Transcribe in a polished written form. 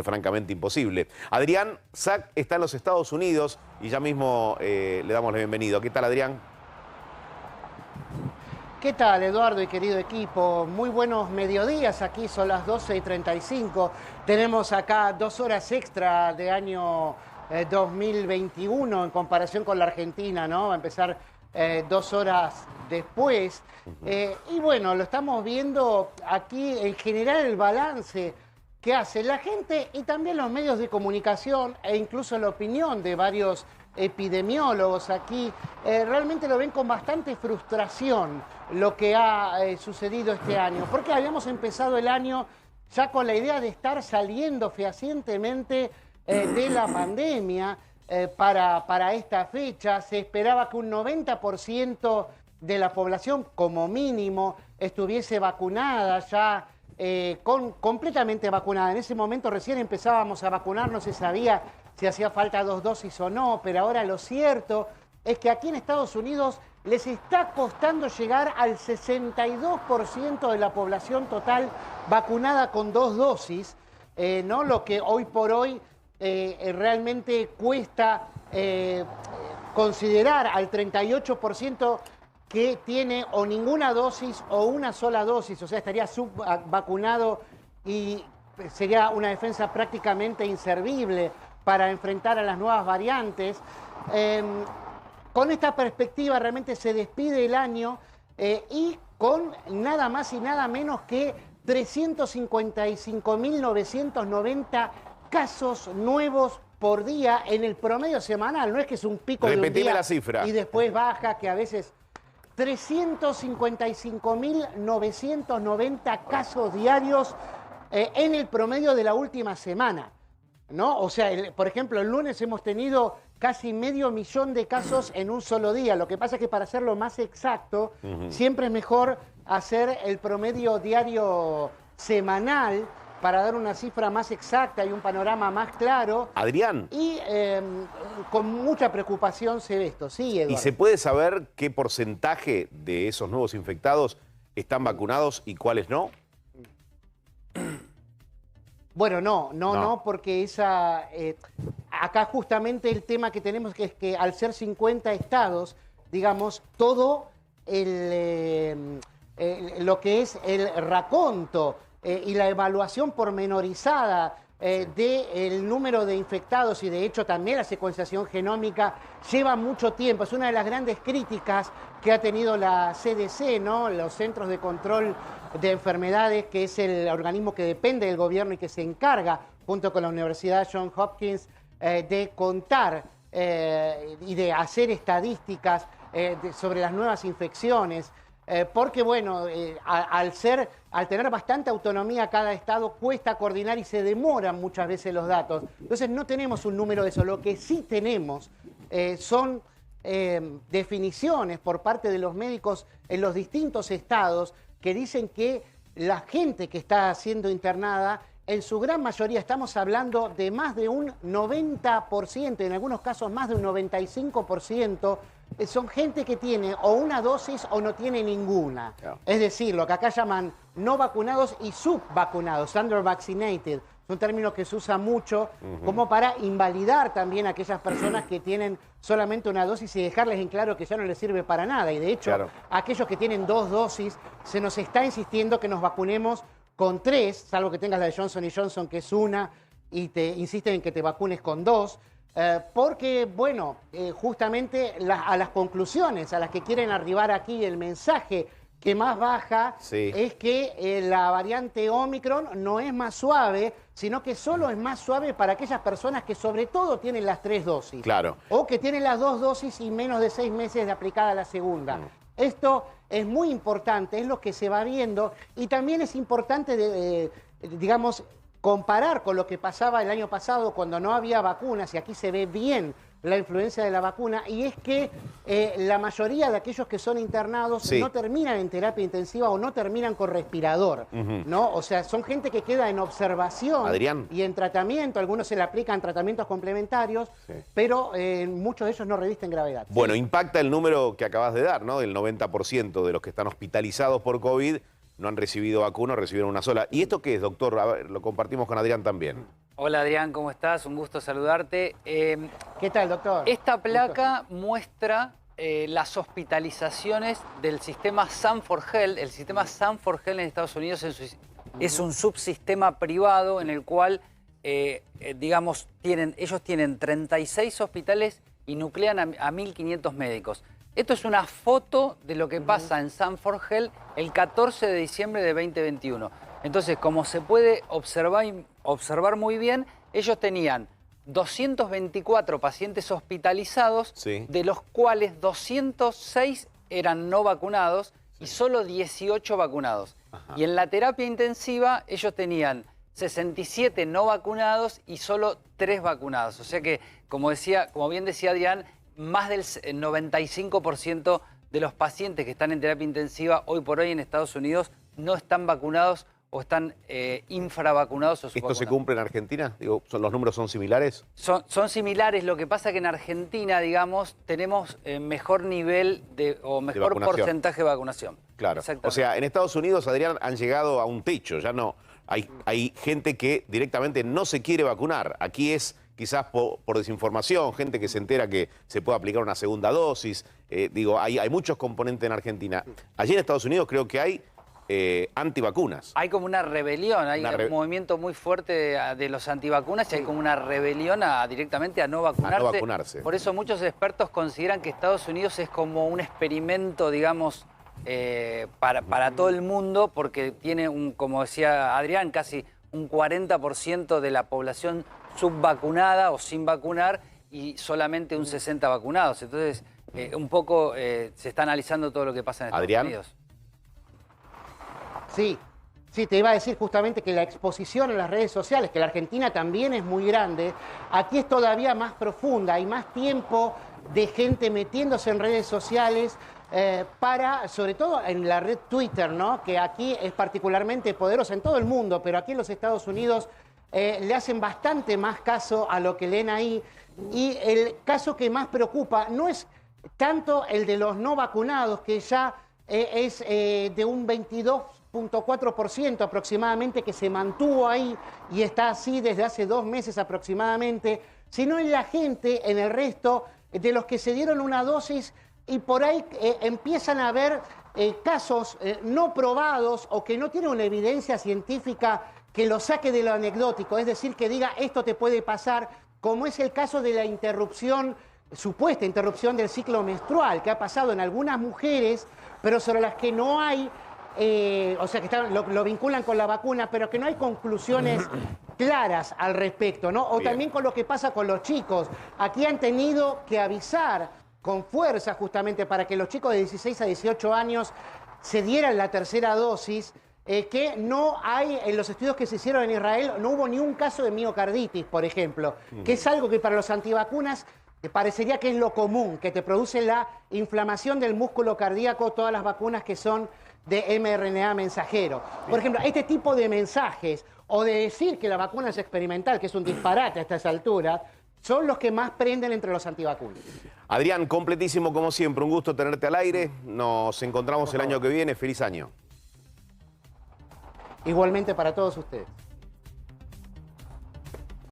francamente imposible. Adrián Sack está en los Estados Unidos y ya mismo le damos la bienvenida. ¿Qué tal, Adrián? ¿Qué tal, Eduardo y querido equipo? Muy buenos mediodías, aquí son las 12:35. Tenemos acá 2 horas extra de año 2021 en comparación con la Argentina, ¿no? Va a empezar 2 horas después. Y bueno, lo estamos viendo aquí en general el balance que hace la gente y también los medios de comunicación e incluso la opinión de varios epidemiólogos aquí, realmente lo ven con bastante frustración lo que ha sucedido este año, porque habíamos empezado el año ya con la idea de estar saliendo fehacientemente de la pandemia para esta fecha. Se esperaba que un 90% de la población, como mínimo, estuviese vacunada ya, completamente vacunada. En ese momento recién empezábamos a vacunar, no se sabía si hacía falta 2 dosis o no, pero ahora lo cierto es que aquí en Estados Unidos les está costando llegar al 62% de la población total vacunada con 2 dosis, ¿no? Lo que hoy por hoy realmente cuesta considerar al 38% que tiene o ninguna dosis o una sola dosis, o sea, estaría subvacunado y sería una defensa prácticamente inservible para enfrentar a las nuevas variantes. Con esta perspectiva realmente se despide el año y con nada más y nada menos que 355.990 casos nuevos por día en el promedio semanal. No es que es un pico de un día la cifra. Y después baja, que a veces 355.990 casos diarios en el promedio de la última semana, ¿no? O sea, por ejemplo, el lunes hemos tenido casi 500.000 de casos en un solo día. Lo que pasa es que para hacerlo más exacto, siempre es mejor hacer el promedio diario semanal para dar una cifra más exacta y un panorama más claro. Adrián. Y con mucha preocupación se ve esto. Sí, Eduardo. ¿Y se puede saber qué porcentaje de esos nuevos infectados están vacunados y cuáles no? Bueno, no, porque acá justamente el tema que tenemos es que al ser 50 estados, digamos, todo lo que es el raconto y la evaluación pormenorizada del número de infectados y de hecho también la secuenciación genómica lleva mucho tiempo. Es una de las grandes críticas que ha tenido la CDC, ¿no? Los Centros de Control de Enfermedades, que es el organismo que depende del gobierno y que se encarga, junto con la Universidad Johns Hopkins, de contar y de hacer estadísticas sobre las nuevas infecciones. Porque, bueno, al tener bastante autonomía cada estado, cuesta coordinar y se demoran muchas veces los datos. Entonces no tenemos un número de eso. Lo que sí tenemos son definiciones por parte de los médicos en los distintos estados que dicen que la gente que está siendo internada, en su gran mayoría estamos hablando de más de un 90%, en algunos casos más de un 95%, son gente que tiene o una dosis o no tiene ninguna. Es decir, lo que acá llaman no vacunados y subvacunados, undervaccinated. Es un término que se usa mucho como para invalidar también a aquellas personas que tienen solamente una dosis y dejarles en claro que ya no les sirve para nada. Y de hecho, a aquellos que tienen 2 dosis, se nos está insistiendo que nos vacunemos con 3, salvo que tengas la de Johnson & Johnson, que es una, y te insisten en que te vacunes con 2. Porque, bueno, justamente a las conclusiones a las que quieren arribar aquí, el mensaje que más baja es que la variante Omicron no es más suave, sino que solo es más suave para aquellas personas que sobre todo tienen las 3 dosis. Claro. O que tienen las 2 dosis y menos de 6 meses de aplicada la segunda. Esto es muy importante, es lo que se va viendo y también es importante, digamos, comparar con lo que pasaba el año pasado cuando no había vacunas, y aquí se ve bien la influencia de la vacuna, y es que la mayoría de aquellos que son internados no terminan en terapia intensiva o no terminan con respirador, ¿no? O sea, son gente que queda en observación y en tratamiento, algunos se le aplican tratamientos complementarios, pero muchos de ellos no revisten gravedad. Bueno, impacta el número que acabas de dar, ¿no? Del 90% de los que están hospitalizados por COVID no han recibido vacuna, recibieron una sola. ¿Y esto qué es, doctor? A ver, lo compartimos con Adrián también. Hola Adrián, ¿cómo estás? Un gusto saludarte. ¿Qué tal, doctor? Esta placa muestra las hospitalizaciones del sistema Sanford Health. El sistema Sanford Health en Estados Unidos es un subsistema privado en el cual, digamos, ellos tienen 36 hospitales y nuclean a 1.500 médicos. Esto es una foto de lo que pasa en Sanford Health el 14 de diciembre de 2021. Entonces, como se puede observar muy bien, ellos tenían 224 pacientes hospitalizados, Sí. de los cuales 206 eran no vacunados y solo 18 vacunados. Ajá. Y en la terapia intensiva ellos tenían 67 no vacunados y solo 3 vacunados. O sea que, como bien decía Adrián, más del 95% de los pacientes que están en terapia intensiva hoy por hoy en Estados Unidos no están vacunados o están infravacunados o ¿Esto subvacunados. se cumple en Argentina? Digo, ¿los números son similares? Son similares, lo que pasa que en Argentina, digamos, tenemos mejor nivel o mejor vacunación. porcentaje de vacunación. Claro. Exactamente. O sea, en Estados Unidos, Adrián, han llegado a un techo. Ya no. Hay gente que directamente no se quiere vacunar. Aquí es quizás por desinformación, gente que se entera que se puede aplicar una segunda dosis. Hay muchos componentes en Argentina. Allí en Estados Unidos creo que hay antivacunas. Hay como una rebelión, hay un movimiento muy fuerte de los antivacunas y hay como una rebelión directamente a no vacunarse. Por eso muchos expertos consideran que Estados Unidos es como un experimento, digamos, para todo el mundo, porque tiene, como decía Adrián, casi un 40% de la población subvacunada o sin vacunar y solamente un 60% vacunados. Entonces, un poco se está analizando todo lo que pasa en Estados Unidos. Sí, te iba a decir justamente que la exposición en las redes sociales, que la Argentina también es muy grande, aquí es todavía más profunda, hay más tiempo de gente metiéndose en redes sociales sobre todo en la red Twitter, ¿no? Que aquí es particularmente poderosa en todo el mundo, pero aquí en los Estados Unidos le hacen bastante más caso a lo que leen ahí. Y el caso que más preocupa no es tanto el de los no vacunados, que ya es de un 22,4% aproximadamente, que se mantuvo ahí y está así desde hace 2 meses aproximadamente, sino en la gente, en el resto de los que se dieron una dosis y por ahí empiezan a haber casos no probados o que no tienen una evidencia científica que lo saque de lo anecdótico, es decir, que diga esto te puede pasar, como es el caso de la supuesta interrupción del ciclo menstrual, que ha pasado en algunas mujeres, pero sobre las que no hay, o sea, que lo vinculan con la vacuna, pero que no hay conclusiones claras al respecto, ¿no? O también con lo que pasa con los chicos. Aquí han tenido que avisar con fuerza justamente para que los chicos de 16 a 18 años se dieran la tercera dosis, que no hay, en los estudios que se hicieron en Israel, no hubo ni un caso de miocarditis, por ejemplo, que es algo que para los antivacunas parecería que es lo común, que te produce la inflamación del músculo cardíaco, todas las vacunas que son de mRNA mensajero. Por ejemplo, este tipo de mensajes, o de decir que la vacuna es experimental, que es un disparate a estas alturas, son los que más prenden entre los antivacunas. Adrián, completísimo como siempre, un gusto tenerte al aire. Nos encontramos el año que viene. Feliz año. Igualmente para todos ustedes.